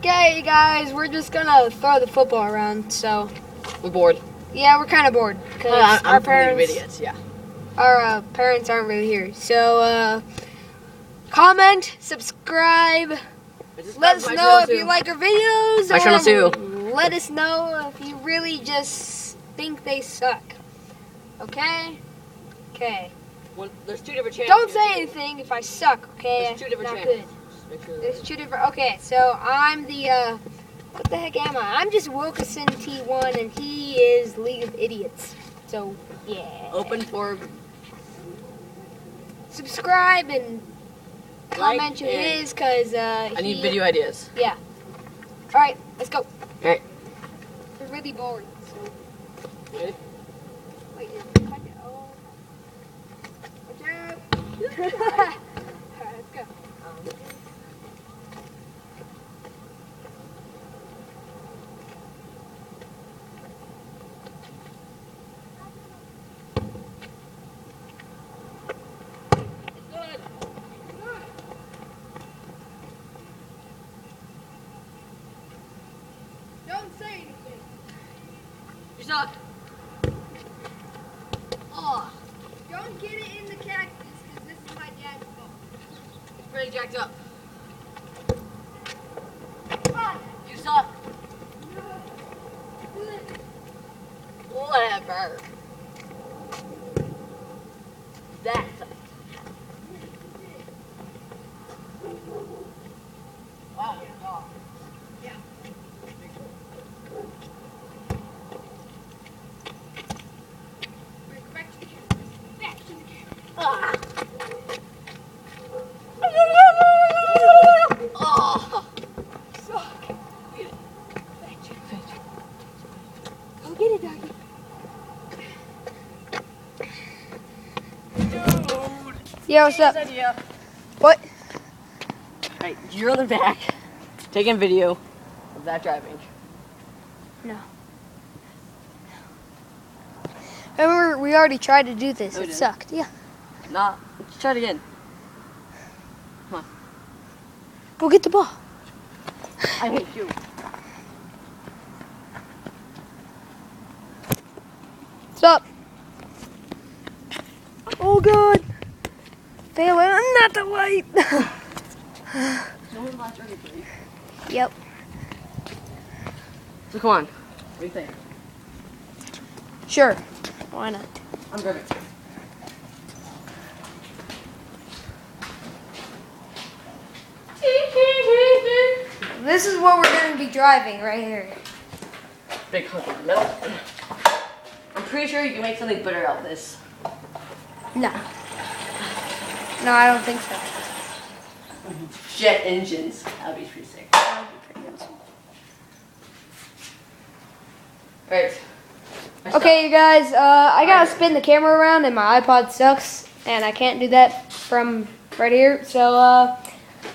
Okay, guys, we're just gonna throw the football around. So we're bored. Yeah, we're kind of bored because our parents, idiots. Yeah. Our parents aren't really here. So comment, subscribe. Let us know if you like our videos. My channel too. Let us know if you really just think they suck. Okay? Okay. Well, there's two different channels. Don't say anything if I suck, okay? There's two different Not channels. good. There's two different. Okay, so I'm the what the heck am I? I'm just Wilkerson T1 and he is League of Idiots. So yeah. Open for subscribe and comment like who it is, cause I need video ideas. Yeah. All right, let's go. All right. We're really bored. So. Ready? Wait, just cut it. Oh. Watch out. All right, let's go. Don't say anything. You suck. Oh, Don't get it in the cactus because this is my dad's fault. it's pretty jacked up. Come on. You suck. No. Whatever. That sucks. Wow. Oh. Yeah. Back to the camera. Back to the camera. Ah. Oh. Suck. Go get it, doggy. Dude. Yeah, what's up? Idea. What? Alright, you're on the back, taking video of that driving. No. Remember, we already tried to do this. Oh, we It did? sucked. Yeah. Nah, let's try it again. Come on. Go get the ball. I hate you. Stop. Oh, God. Fail it. I'm not the light. No one last ready for you. Yep. So come on. What do you think? Sure. Why not? I'm driving. This is what we're going to be driving right here. Big hunk of metal. I'm pretty sure you can make something better out of this. No. No, I don't think so. Jet engines. That'd be pretty sick. Alright. Okay, you guys, I gotta spin the camera around and my iPod sucks and I can't do that from right here. So,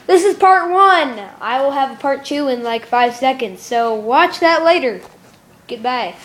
this is part 1. I will have a part 2 in like 5 seconds. So, watch that later. Goodbye.